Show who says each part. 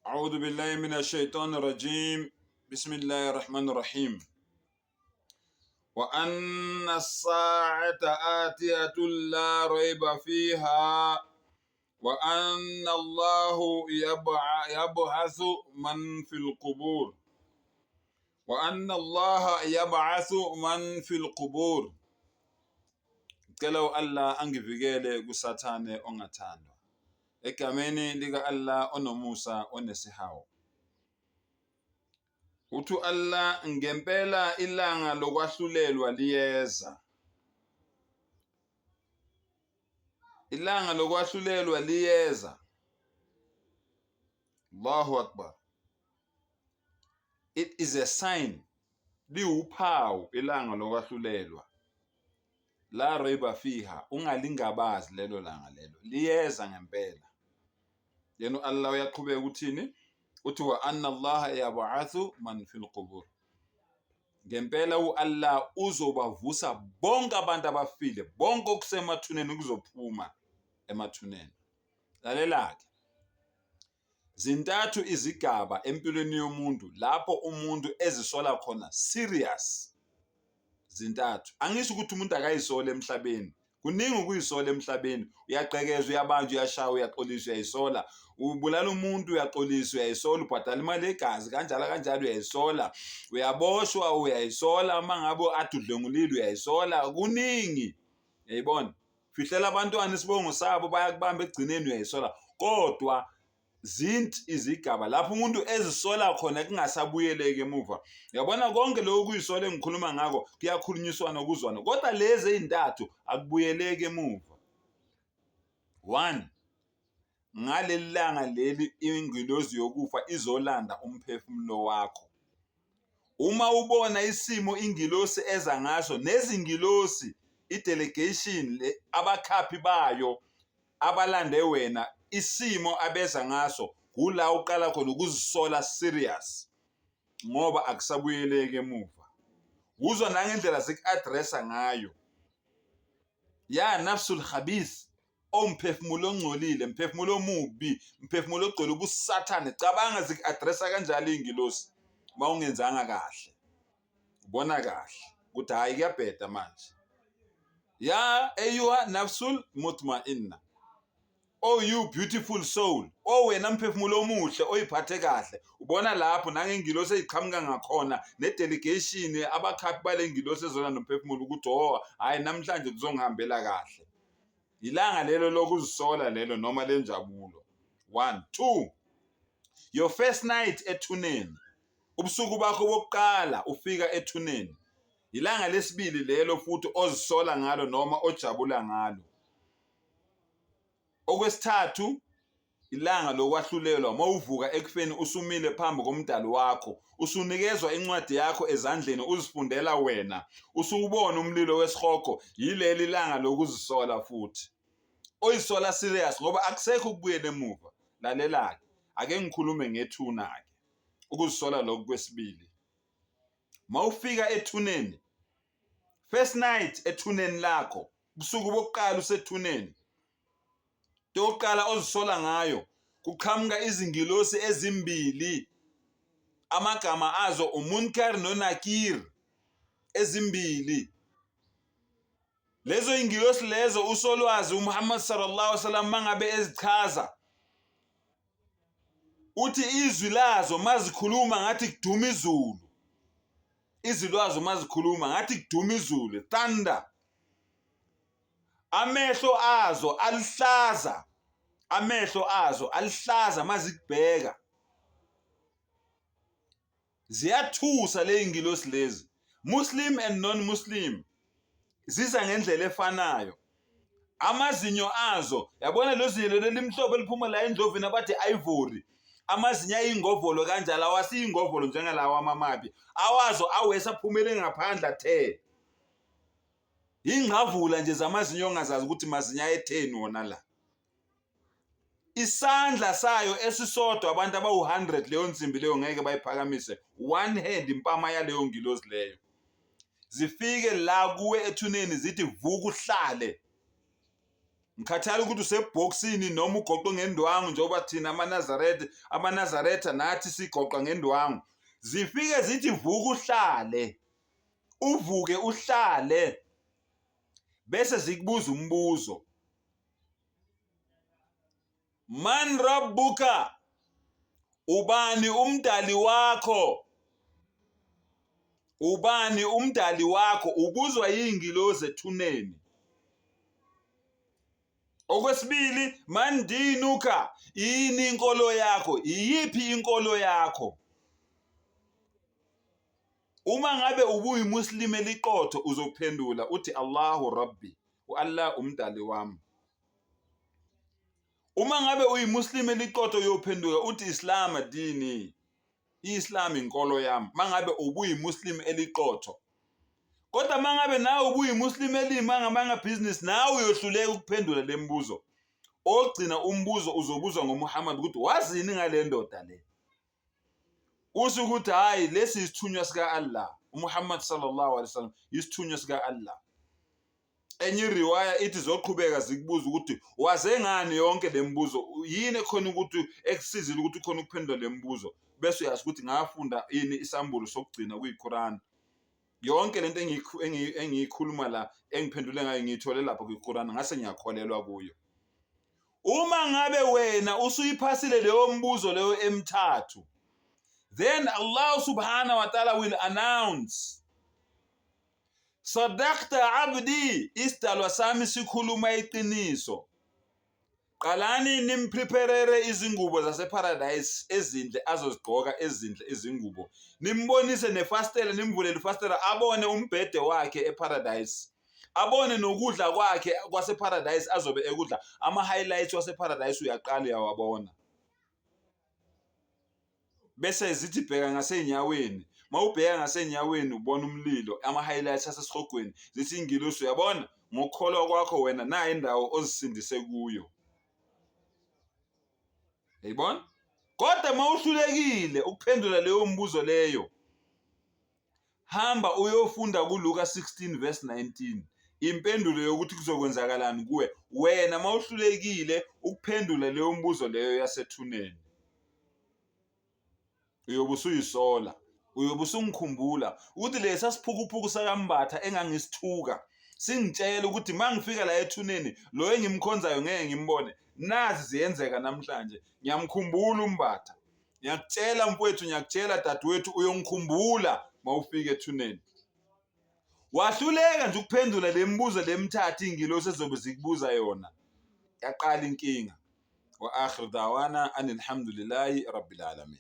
Speaker 1: أعوذ بالله من الشيطان الرجيم بسم الله الرحمن الرحيم وأن الساعة آتية لا ريب فيها وأن الله يبعث من في القبور وأن الله يبعث من في القبور Cela Allah angivikele kusathane ongathandwa egameni lika Allah onomusa onesihawu. Uthu Allah ngempela ilanga lokwahlulelwa liyeza. Ilanga lokwahlulelwa liyeza. Allahu Akbar. It is a sign. Liwuphawu ilanga lokwahlulelwa. La raiba fiha, ungalingabazi lelo langa lelo. Liyeza ngempela. Yena Allah uyaqhubeka ukuthini? Uthi wa anna Allah yab'athu man fil qubur. Ngempela Allah uzobavusa bonke abantu abafile, bonke okusemathuneni kuzophuma emathuneni. Lalela-ke. Zintathu izigaba empilweni yomuntu lapho umuntu ezisola khona serious. Zintathu. Angisho ukuthi umuntu akayisola emhlabeni. Kuningi ukuyisola emhlabeni. Uyaqekezwa, uyabanjwa, uyashaya, uyaxoliswa, uyayisola. Ubulala umuntu, uyaxoliswa, uyayisola, ubhadala imali yegazi, kanjalo uyayisola. Uyaboshwa, uyayisola, mangabe athi udlengulile uyayisola. Kuningi. Uyayibona? Fihlela abantwana isibongo sabo bayakubamba egcineni uyayisola. Kodwa izigaba lapho umuntu ezisola khona kungasabuyeleki emuva. Uyabona konke lokho kuyisola engikhuluma ngako kuyakhulunyiswana ukuzwana. Kodwa lezi ezintathu akubuyeleki emuva. 1. Ngaleli langa leli ingilosi yokufa izolanda umphefumulo wakho. Uma ubona isimo ingilosi eza ngaso nezingilosi i-delegation abakhaphi bayo abalande wena isimo abeza ngaso kula uqala khona ukuzisola serious ngoba akusabuyeleki emuva. Uzwa nangendlela zikuaddressa ngayo. Ya nafsul khabith, umphefumulo ongcolile, umphefumulo omubi, umphefumulo ogcwele ubusathane, cabanga zikuaddressa kanjalo ingilosi mawungenzanga kahle. Ubona kahle ukuthi hayi kuyabheda manje. Ya ayuha nafsul mutma'inna. Oh you beautiful soul. Oh wena mphefumulo omuhle oyiphathe kahle. Ubona lapho nangengilosi eziqhamuka ngakhona ne-delegation abakhaphi balengilosi ezona nomphefumulo ukuthi hayi namhlanje kuzongihambela kahle. Ilanga lelo lokuzisola lelo noma lenjabulo. 1. 2. Your first night ethuneni. Ubusuku bakho bokuqala ufika ethuneni. Ilanga lesibili lelo futhi ozisola ngalo noma ojabula ngalo. Okwesithathu ilanga lokwahlulelwa mawuvuka ekufeni usumile phambi komdali wakho usunikezwa incwadi yakho ezandleni uzifundela wena usubona umlilo wesihogo yileli langa lokuzisola futhi oyisola serious ngoba akusekho ukubuyela emuva. Lalela ke ake ngikhulume ngethuna ke ukuzisola lokho kwesibili. Mawufika ethuneni first night ethuneni lakho ubusuku bokuqala usethuneni toqala ozisola ngayo kuqhamuka izingilosi ezimbili amagama azo uMunkar noNakir ezimbili. Lezo ingilosi lezo usolwazi uMuhammad sallallahu alaihi wasallam mangabe ezichaza uthi izwi lazo mazikhuluma ngathi kuduma izulu. Izwi lazo mazikhuluma ngathi kuduma izulu, thunder. Amehlo azo alihlaza mazikubheka. Ziyathusa le ingilosi lezi. Muslim and non-Muslim ziza ngendlela efanayo. Amazinyo azo, yabona lo zinyo lelimhlobo liphuma la endlovini abathi ivory. Amazinyo ayingovolo kanjalo awasiyingovolo njengalawa amamabi. Awazo awesaphumele ngaphandle athe. Ingqavula nje zamazinyo ongazazi ukuthi mazinyo ayetheni wona la. Isandla sayo esisodwa abantu abawu100 leyo nsimbi leyo ngeke bayiphakamise. One hand impama yaleyo ngilosi leyo. Zifike la kuwe ethuneni zithi vuka uhlale. ngikhathala ukuthi usebhoksini noma ugoqwe ngendwangu njengoba thina amanazaretha nathi sigoqa ngendwangu. Zifike zithi vuka uhlale, uvuke uhlale, bese zikubuza umbuzo. Man rabbuka, ubani umdali wakho? Ubani umdali wakho? Ubuzwa yingilozi ethuneni. Okwesibili, man dinuka, yini inkolo yakho? Iyiphi inkolo yakho? Uma ngabe ubuyimuslim eliqotho uzophendula uthi Allahu Rabbi, Allah umdali wami. Uma ngabe uyimuslim eliqotho uyophendula uthi Islam dini, iSlam inkolo yami. Mangabe ubuyimuslim eliqotho. Kodwa mangabe nawe ubuyimuslim elimanga business, nawe uyohluleka ukuphendula lembuzo. Ogcina umbuzo uzobuzwa ngoMuhammad ukuthi wazini ngale ndoda le. Usho ukuthi hayi lesi isithunywa sika Allah. uMuhammad sallallahu alaihi wasallam isithunywa sika Allah. Enye riwaya ithi zoqhubeka zikubuza ukuthi waze ngani yonke lembuzo, yini khona ukuthi ekusizile ukuthi khona ukuphendula lembuzo, bese uyazi ukuthi ngafunda ini isambulo sokugcina kuyiQuran. Yonke lento engiyikhuluma la engiphendule ngayo ngiyithole lapha kuyiQuran, ngase ngiyakholelwa kuyo. Uma ngabe wena usuyiphasile leyo mbuzo leyo emithathu, then Allah subhanahu wa ta'ala will announce, Sadaqta abdi, isidalwa sami sikhuluma iqiniso. Qalani nimpreparere izingubo zaseparadise ezinhle azozigqoka, ezinhle izingubo. Nimbonise nefastela, nimvulele ifastela abone umbhede wakhe eparadise. Abone nokudla kwakhe kwaseparadise azobe ekudla. Ama-highlights waseparadise uyaqala uyawabona. Bese zithi bheka ngasenyaweni. Mawubheka ngasenyaweni ubona umlilo, ama-highlights asesihogweni. Zithi ingilosi uyabona ngokukholwa kwakho wena na indawo ozisindise kuyo. Yayibona? Kodwa mawuhlulekile ukuphendula leyo mbuzo leyo, hamba uyofunda kuLuka 16 verse 19. Impendulo yokuthi kuzokwenzakalani kuwe wena mawuhlulekile ukuphendula leyo mbuzo leyo yasethuneni. Uyobusuyisola, uyobusungikhumbula ukuthi lesa siphukuphuku sakambatha engangisithuka singitshela ukuthi mangifika la ethuneni lo engimkhonzayo ngeke ngimbone. Nazi ziyenzeka namhlanje. Ngiyamkhumbula umbatha. Ngiyakutshela mfowethu, ngiyakutshela dadewethu, uyongikhumbula mawufika ethuneni. Wahluleka nje ukuphendula lembuzo lemithathu ingilosi ezobe zikubuza yona, yaqala inkinga. Wa akhir dawana anil hamdulillahi rabbil alamin.